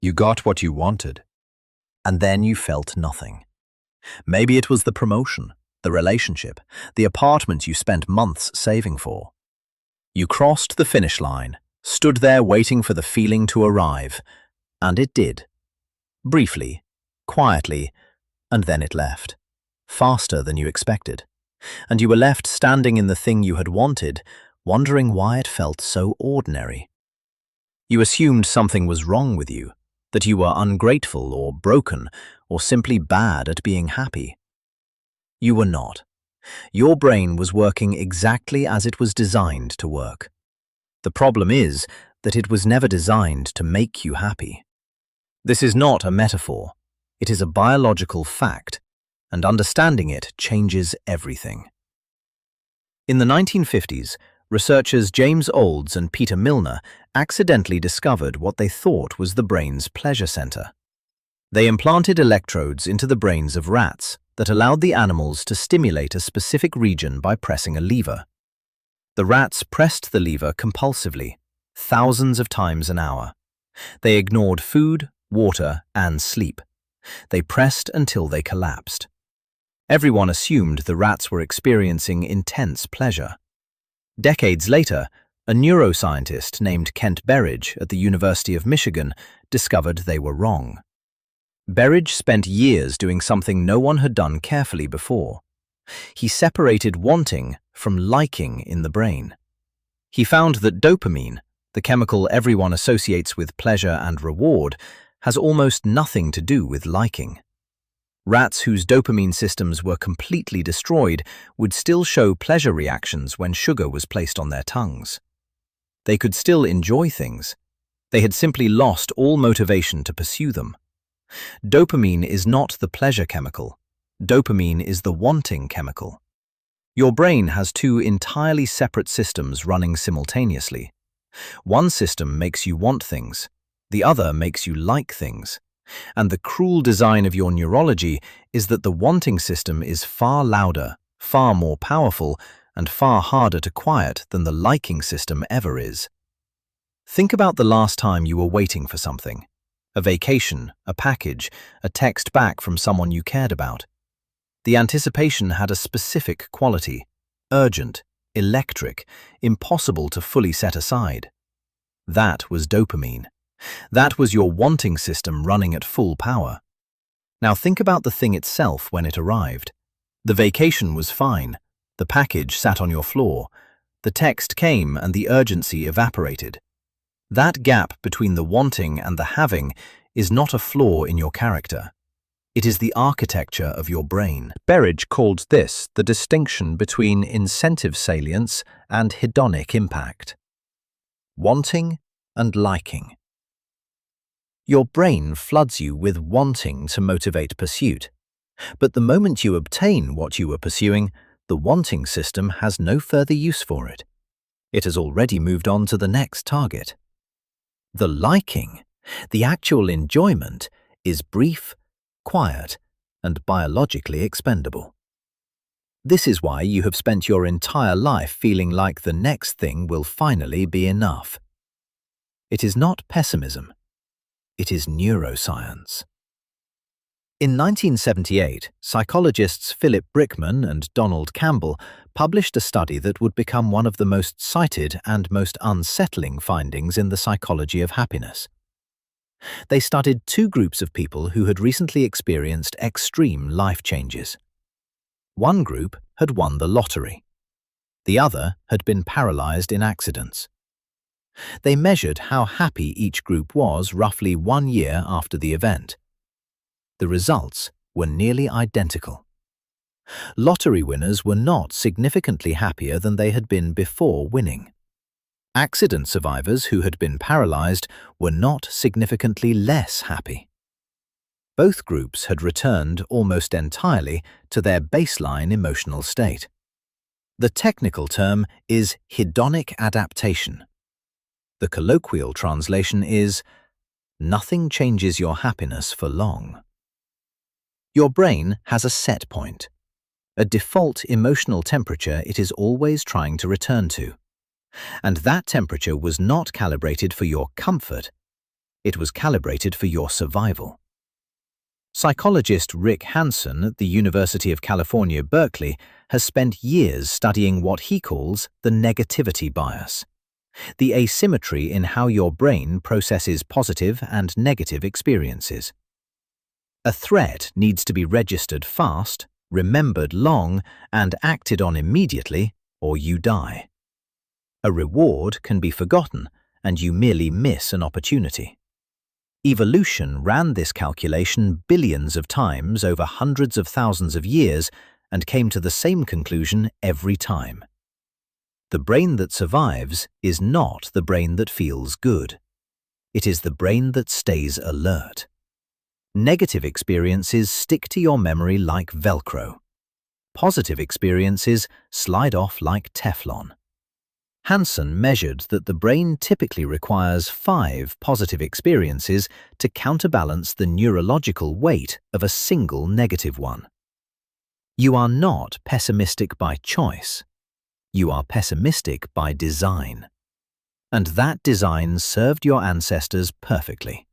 You got what you wanted, and then you felt nothing. Maybe it was the promotion, the relationship, the apartment you spent months saving for. You crossed the finish line, stood there waiting for the feeling to arrive, and it did. Briefly, quietly, and then it left, faster than you expected. And you were left standing in the thing you had wanted, wondering why it felt so ordinary. You assumed something was wrong with you, that you were ungrateful or broken or simply bad at being happy. You were not. Your brain was working exactly as it was designed to work. The problem is that it was never designed to make you happy. This is not a metaphor. It is a biological fact, and understanding it changes everything. In the 1950s, researchers James Olds and Peter Milner accidentally discovered what they thought was the brain's pleasure center. They implanted electrodes into the brains of rats that allowed the animals to stimulate a specific region by pressing a lever. The rats pressed the lever compulsively, thousands of times an hour. They ignored food, water, and sleep. They pressed until they collapsed. Everyone assumed the rats were experiencing intense pleasure. Decades later, a neuroscientist named Kent Berridge at the University of Michigan discovered they were wrong. Berridge spent years doing something no one had done carefully before. He separated wanting from liking in the brain. He found that dopamine, the chemical everyone associates with pleasure and reward, has almost nothing to do with liking. Rats whose dopamine systems were completely destroyed would still show pleasure reactions when sugar was placed on their tongues. They could still enjoy things. They had simply lost all motivation to pursue them. Dopamine is not the pleasure chemical. Dopamine is the wanting chemical. Your brain has two entirely separate systems running simultaneously. One system makes you want things. The other makes you like things. And the cruel design of your neurology is that the wanting system is far louder, far more powerful, and far harder to quiet than the liking system ever is. Think about the last time you were waiting for something. A vacation, a package, a text back from someone you cared about. The anticipation had a specific quality: urgent, electric, impossible to fully set aside. That was dopamine. That was your wanting system running at full power. Now think about the thing itself when it arrived. The vacation was fine. The package sat on your floor. The text came and the urgency evaporated. That gap between the wanting and the having is not a flaw in your character. It is the architecture of your brain. Berridge called this the distinction between incentive salience and hedonic impact. Wanting and liking. Your brain floods you with wanting to motivate pursuit. But the moment you obtain what you were pursuing, the wanting system has no further use for it. It has already moved on to the next target. The liking, the actual enjoyment, is brief, quiet, and biologically expendable. This is why you have spent your entire life feeling like the next thing will finally be enough. It is not pessimism. It is neuroscience. In 1978, psychologists Philip Brickman and Donald Campbell published a study that would become one of the most cited and most unsettling findings in the psychology of happiness. They studied two groups of people who had recently experienced extreme life changes. One group had won the lottery. The other had been paralyzed in accidents. They measured how happy each group was roughly 1 year after the event. The results were nearly identical. Lottery winners were not significantly happier than they had been before winning. Accident survivors who had been paralyzed were not significantly less happy. Both groups had returned almost entirely to their baseline emotional state. The technical term is hedonic adaptation. The colloquial translation is, nothing changes your happiness for long. Your brain has a set point, a default emotional temperature it is always trying to return to. And that temperature was not calibrated for your comfort. It was calibrated for your survival. Psychologist Rick Hanson at the University of California, Berkeley, has spent years studying what he calls the negativity bias, the asymmetry in how your brain processes positive and negative experiences. A threat needs to be registered fast, remembered long, and acted on immediately, or you die. A reward can be forgotten, and you merely miss an opportunity. Evolution ran this calculation billions of times over hundreds of thousands of years and came to the same conclusion every time. The brain that survives is not the brain that feels good. It is the brain that stays alert. Negative experiences stick to your memory like velcro. Positive experiences slide off like teflon. Hanson measured that the brain typically requires 5 positive experiences to counterbalance the neurological weight of a single negative one. You are not pessimistic by choice. You are pessimistic by design. And that design served your ancestors perfectly.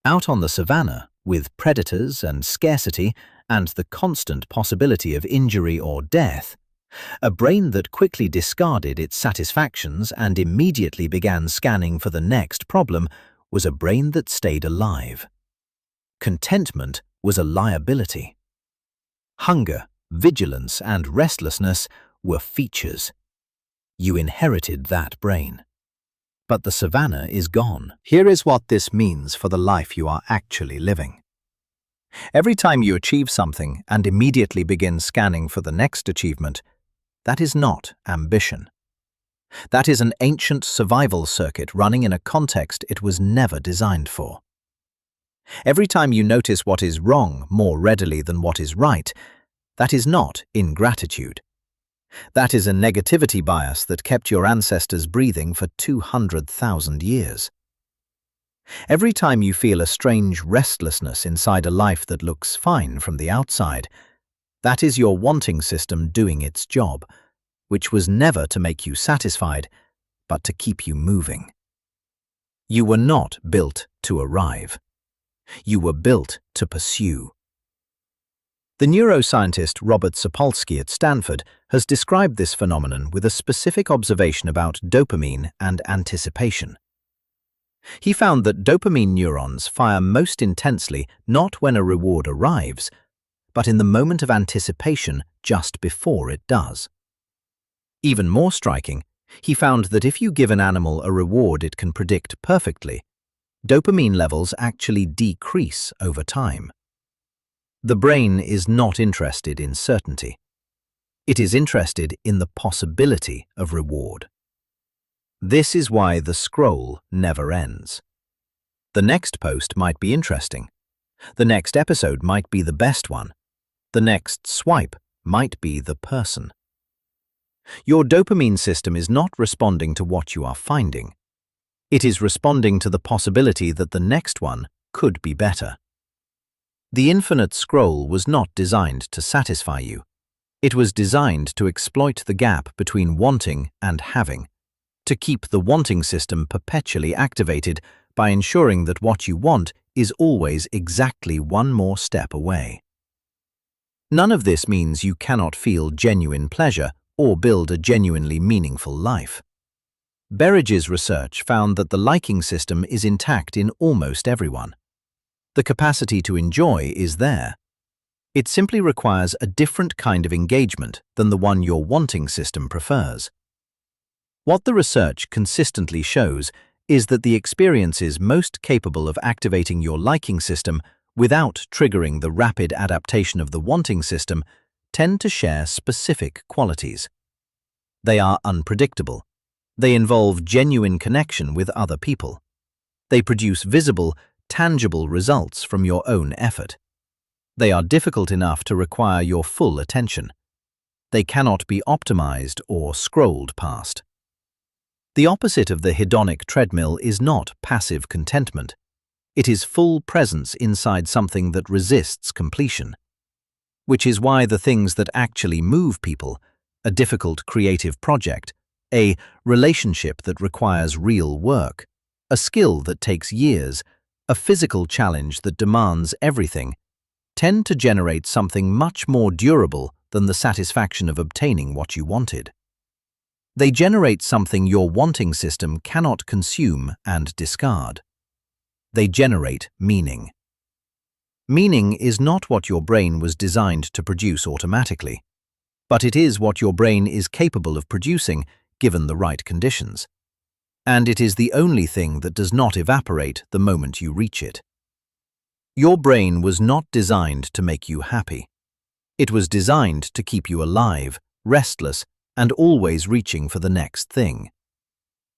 Out on the savannah, with predators and scarcity and the constant possibility of injury or death, a brain that quickly discarded its satisfactions and immediately began scanning for the next problem was a brain that stayed alive. Contentment was a liability. Hunger, vigilance, and restlessness were features. You inherited that brain. But the savannah is gone. Here is what this means for the life you are actually living. Every time you achieve something and immediately begin scanning for the next achievement, that is not ambition. That is an ancient survival circuit running in a context it was never designed for. Every time you notice what is wrong more readily than what is right, that is not ingratitude. That is a negativity bias that kept your ancestors breathing for 200,000 years. Every time you feel a strange restlessness inside a life that looks fine from the outside, that is your wanting system doing its job, which was never to make you satisfied, but to keep you moving. You were not built to arrive. You were built to pursue. The neuroscientist Robert Sapolsky at Stanford has described this phenomenon with a specific observation about dopamine and anticipation. He found that dopamine neurons fire most intensely not when a reward arrives, but in the moment of anticipation just before it does. Even more striking, he found that if you give an animal a reward it can predict perfectly, dopamine levels actually decrease over time. The brain is not interested in certainty. It is interested in the possibility of reward. This is why the scroll never ends. The next post might be interesting. The next episode might be the best one. The next swipe might be the person. Your dopamine system is not responding to what you are finding. It is responding to the possibility that the next one could be better. The infinite scroll was not designed to satisfy you. It was designed to exploit the gap between wanting and having, to keep the wanting system perpetually activated by ensuring that what you want is always exactly one more step away. None of this means you cannot feel genuine pleasure or build a genuinely meaningful life. Berridge's research found that the liking system is intact in almost everyone. The capacity to enjoy is there. It simply requires a different kind of engagement than the one your wanting system prefers. What the research consistently shows is that the experiences most capable of activating your liking system without triggering the rapid adaptation of the wanting system tend to share specific qualities. They are unpredictable. They involve genuine connection with other people. They produce visible, tangible results from your own effort. They are difficult enough to require your full attention. They cannot be optimized or scrolled past. The opposite of the hedonic treadmill is not passive contentment. It is full presence inside something that resists completion. Which is why the things that actually move people, a difficult creative project, a relationship that requires real work, a skill that takes years, a physical challenge that demands everything, tend to generate something much more durable than the satisfaction of obtaining what you wanted. They generate something your wanting system cannot consume and discard. They generate meaning. Meaning is not what your brain was designed to produce automatically, but it is what your brain is capable of producing given the right conditions. And it is the only thing that does not evaporate the moment you reach it. Your brain was not designed to make you happy. It was designed to keep you alive, restless, and always reaching for the next thing.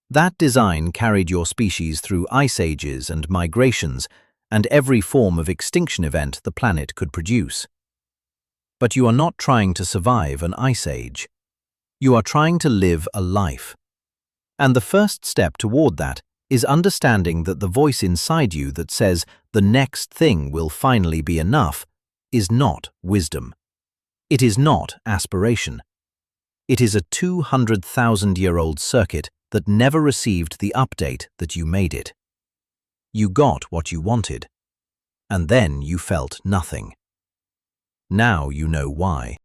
That design carried your species through ice ages and migrations and every form of extinction event the planet could produce. But you are not trying to survive an ice age. You are trying to live a life. And the first step toward that is understanding that the voice inside you that says the next thing will finally be enough is not wisdom. It is not aspiration. It is a 200,000-year-old circuit that never received the update that you made it. You got what you wanted, and then you felt nothing. Now you know why.